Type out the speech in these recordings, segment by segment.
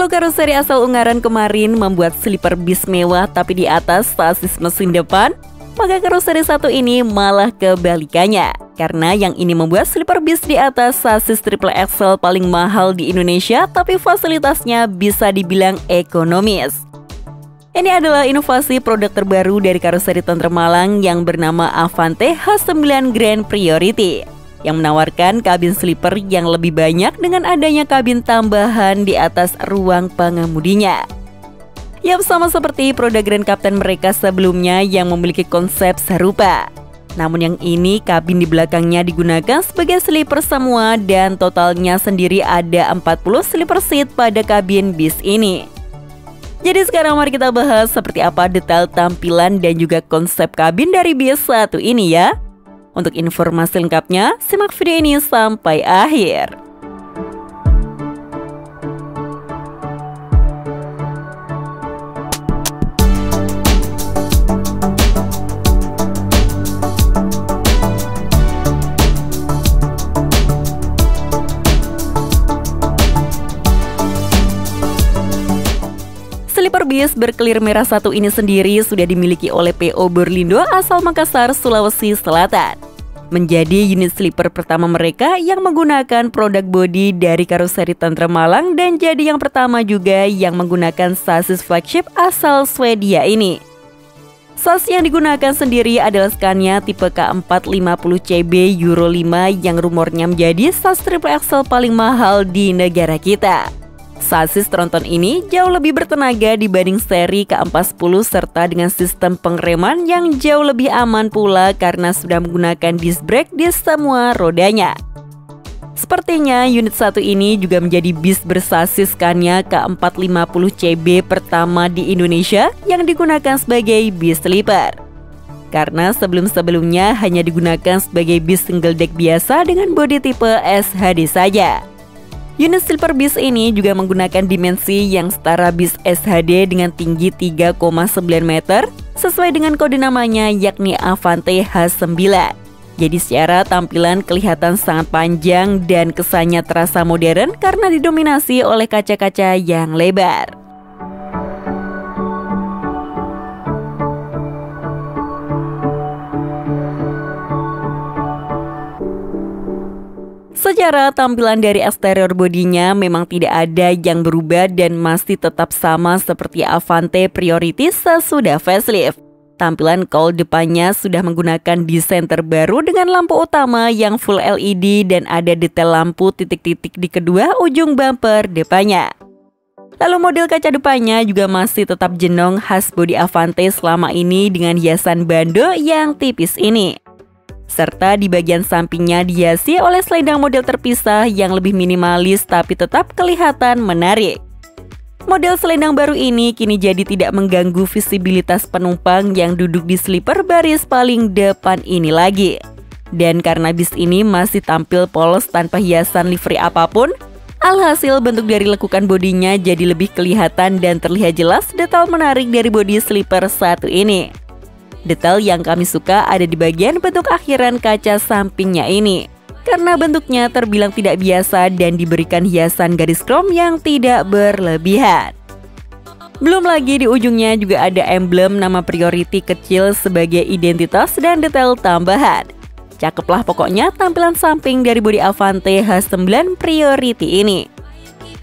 Kalau karoseri asal Ungaran kemarin membuat sleeper bis mewah tapi di atas sasis mesin depan, maka karoseri satu ini malah kebalikannya. Karena yang ini membuat sleeper bis di atas sasis triple axle paling mahal di Indonesia, tapi fasilitasnya bisa dibilang ekonomis. Ini adalah inovasi produk terbaru dari karoseri Tentrem Malang yang bernama Avante H9 Grand Priority, yang menawarkan kabin sleeper yang lebih banyak dengan adanya kabin tambahan di atas ruang pengemudinya. Yap, sama seperti produk Grand Captain mereka sebelumnya yang memiliki konsep serupa. Namun yang ini kabin di belakangnya digunakan sebagai sleeper semua dan totalnya sendiri ada 40 sleeper seat pada kabin bis ini. Jadi sekarang mari kita bahas seperti apa detail tampilan dan juga konsep kabin dari bis satu ini ya. Untuk informasi lengkapnya, simak video ini sampai akhir. Sleeper bis berkelir merah satu ini sendiri sudah dimiliki oleh PO Berlindo asal Makassar, Sulawesi Selatan. Menjadi unit sleeper pertama mereka yang menggunakan produk bodi dari karoseri Tentrem Malang dan jadi yang pertama juga yang menggunakan sasis flagship asal Swedia ini. Sasis yang digunakan sendiri adalah Scania tipe K450CB Euro 5 yang rumornya menjadi sasis triple axle paling mahal di negara kita. Sasis tronton ini jauh lebih bertenaga dibanding seri K410 serta dengan sistem pengereman yang jauh lebih aman pula karena sudah menggunakan disc brake di semua rodanya. Sepertinya unit satu ini juga menjadi bis bersasis Scania K450CB pertama di Indonesia yang digunakan sebagai bis sleeper. Karena sebelum-sebelumnya hanya digunakan sebagai bis single deck biasa dengan bodi tipe SHD saja. Unit sleeper bis ini juga menggunakan dimensi yang setara bis SHD dengan tinggi 3,9 meter sesuai dengan kode namanya yakni Avante H9. Jadi secara tampilan kelihatan sangat panjang dan kesannya terasa modern karena didominasi oleh kaca-kaca yang lebar. Secara tampilan dari eksterior bodinya memang tidak ada yang berubah dan masih tetap sama seperti Avante Priority sesudah facelift. Tampilan cowl depannya sudah menggunakan desain terbaru dengan lampu utama yang full LED dan ada detail lampu titik-titik di kedua ujung bumper depannya. Lalu model kaca depannya juga masih tetap jenong khas bodi Avante selama ini dengan hiasan bando yang tipis ini. Serta di bagian sampingnya dihiasi oleh selendang model terpisah yang lebih minimalis tapi tetap kelihatan menarik. Model selendang baru ini kini jadi tidak mengganggu visibilitas penumpang yang duduk di sleeper baris paling depan ini lagi. Dan karena bis ini masih tampil polos tanpa hiasan livery apapun, alhasil bentuk dari lekukan bodinya jadi lebih kelihatan dan terlihat jelas detail menarik dari bodi sleeper satu ini. Detail yang kami suka ada di bagian bentuk akhiran kaca sampingnya ini. Karena bentuknya terbilang tidak biasa dan diberikan hiasan garis krom yang tidak berlebihan. Belum lagi di ujungnya juga ada emblem nama Priority kecil sebagai identitas dan detail tambahan. Cakep lah pokoknya tampilan samping dari bodi Avante H9 Priority ini.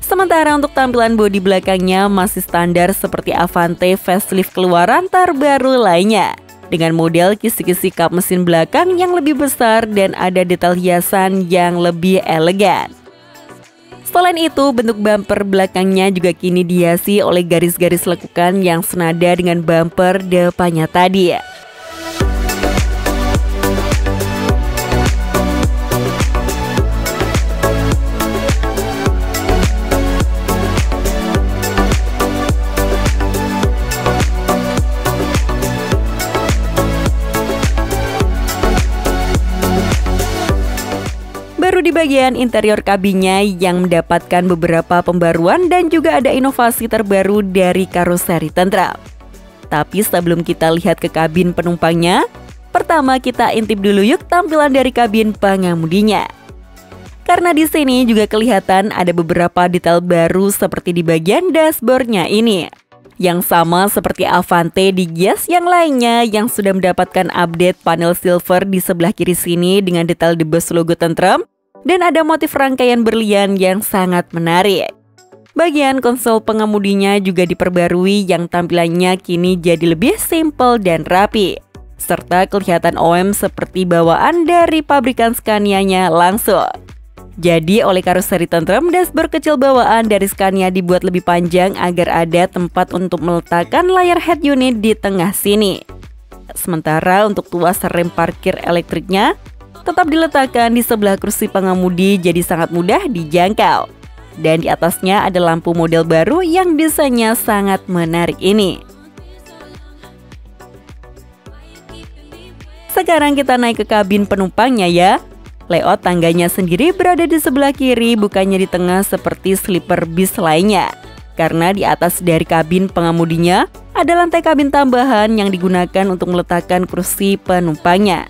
Sementara untuk tampilan bodi belakangnya masih standar seperti Avante facelift keluaran terbaru lainnya. Dengan model kisi-kisi kap mesin belakang yang lebih besar dan ada detail hiasan yang lebih elegan. Selain itu, bentuk bumper belakangnya juga kini dihiasi oleh garis-garis lekukan yang senada dengan bumper depannya tadi. Baru di bagian interior kabinnya yang mendapatkan beberapa pembaruan dan juga ada inovasi terbaru dari karoseri Tentrem. Tapi sebelum kita lihat ke kabin penumpangnya, pertama kita intip dulu yuk tampilan dari kabin pengemudinya. Karena di sini juga kelihatan ada beberapa detail baru seperti di bagian dashboardnya ini. Yang sama seperti Avante di Gias yang lainnya yang sudah mendapatkan update panel silver di sebelah kiri sini dengan detail debus logo Tentrem. Dan ada motif rangkaian berlian yang sangat menarik. Bagian konsol pengemudinya juga diperbarui yang tampilannya kini jadi lebih simple dan rapi. Serta kelihatan OEM seperti bawaan dari pabrikan Scania-nya langsung. Jadi oleh karoseri Tentrem, dashboard kecil bawaan dari Scania dibuat lebih panjang agar ada tempat untuk meletakkan layar head unit di tengah sini. Sementara untuk tuas rem parkir elektriknya tetap diletakkan di sebelah kursi pengemudi jadi sangat mudah dijangkau. Dan di atasnya ada lampu model baru yang desainnya sangat menarik ini. Sekarang kita naik ke kabin penumpangnya ya. Layout tangganya sendiri berada di sebelah kiri, bukannya di tengah seperti sleeper bis lainnya. Karena di atas dari kabin pengemudinya ada lantai kabin tambahan yang digunakan untuk meletakkan kursi penumpangnya.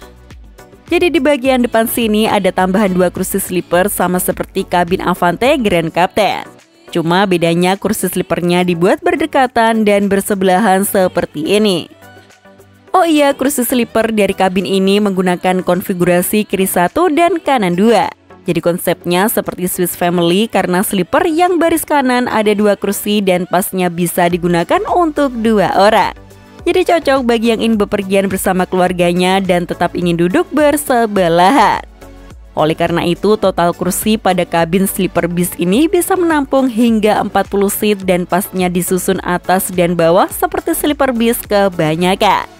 Jadi di bagian depan sini ada tambahan 2 kursi sleeper sama seperti kabin Avante Grand Captain. Cuma bedanya kursi sleepernya dibuat berdekatan dan bersebelahan seperti ini. Oh iya, kursi sleeper dari kabin ini menggunakan konfigurasi kiri 1 dan kanan 2. Jadi konsepnya seperti Swiss Family karena sleeper yang baris kanan ada 2 kursi dan pasnya bisa digunakan untuk 2 orang. Jadi cocok bagi yang ingin bepergian bersama keluarganya dan tetap ingin duduk bersebelahan. Oleh karena itu, total kursi pada kabin sleeper bis ini bisa menampung hingga 40 seat dan pasnya disusun atas dan bawah seperti sleeper bis kebanyakan.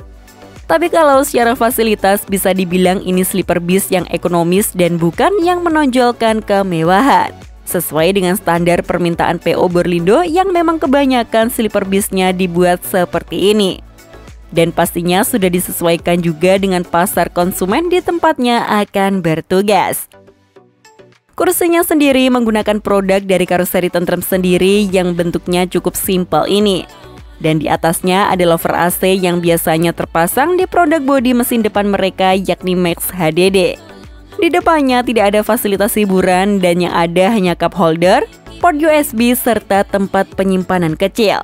Tapi kalau secara fasilitas bisa dibilang ini sleeper bis yang ekonomis dan bukan yang menonjolkan kemewahan. Sesuai dengan standar permintaan PO Borlindo yang memang kebanyakan sleeper bisnya dibuat seperti ini. Dan pastinya sudah disesuaikan juga dengan pasar konsumen di tempatnya akan bertugas. Kursinya sendiri menggunakan produk dari karoseri Tentrem sendiri yang bentuknya cukup simpel ini. Dan di atasnya ada lover AC yang biasanya terpasang di produk bodi mesin depan mereka yakni Max HDD. Di depannya tidak ada fasilitas hiburan dan yang ada hanya cup holder, port USB, serta tempat penyimpanan kecil.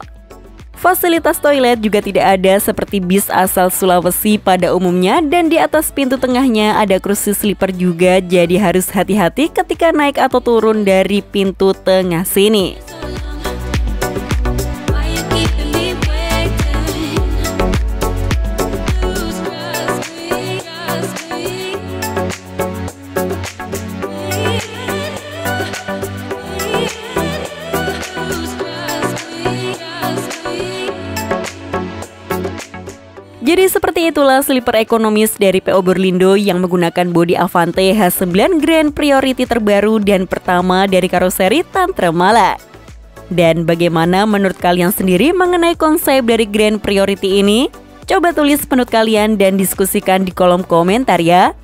Fasilitas toilet juga tidak ada seperti bis asal Sulawesi pada umumnya dan di atas pintu tengahnya ada kursi sleeper juga, jadi harus hati-hati ketika naik atau turun dari pintu tengah sini. Jadi seperti itulah sleeper ekonomis dari PO Borlindo yang menggunakan bodi Avante H9 Grand Priority terbaru dan pertama dari karoseri Tentrem Malang. Dan bagaimana menurut kalian sendiri mengenai konsep dari Grand Priority ini? Coba tulis pendapat kalian dan diskusikan di kolom komentar ya.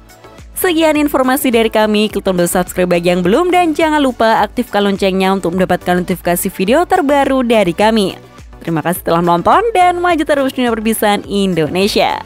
Sekian informasi dari kami, klik tombol subscribe bagi yang belum dan jangan lupa aktifkan loncengnya untuk mendapatkan notifikasi video terbaru dari kami. Terima kasih telah menonton dan maju terus dunia perbisan Indonesia.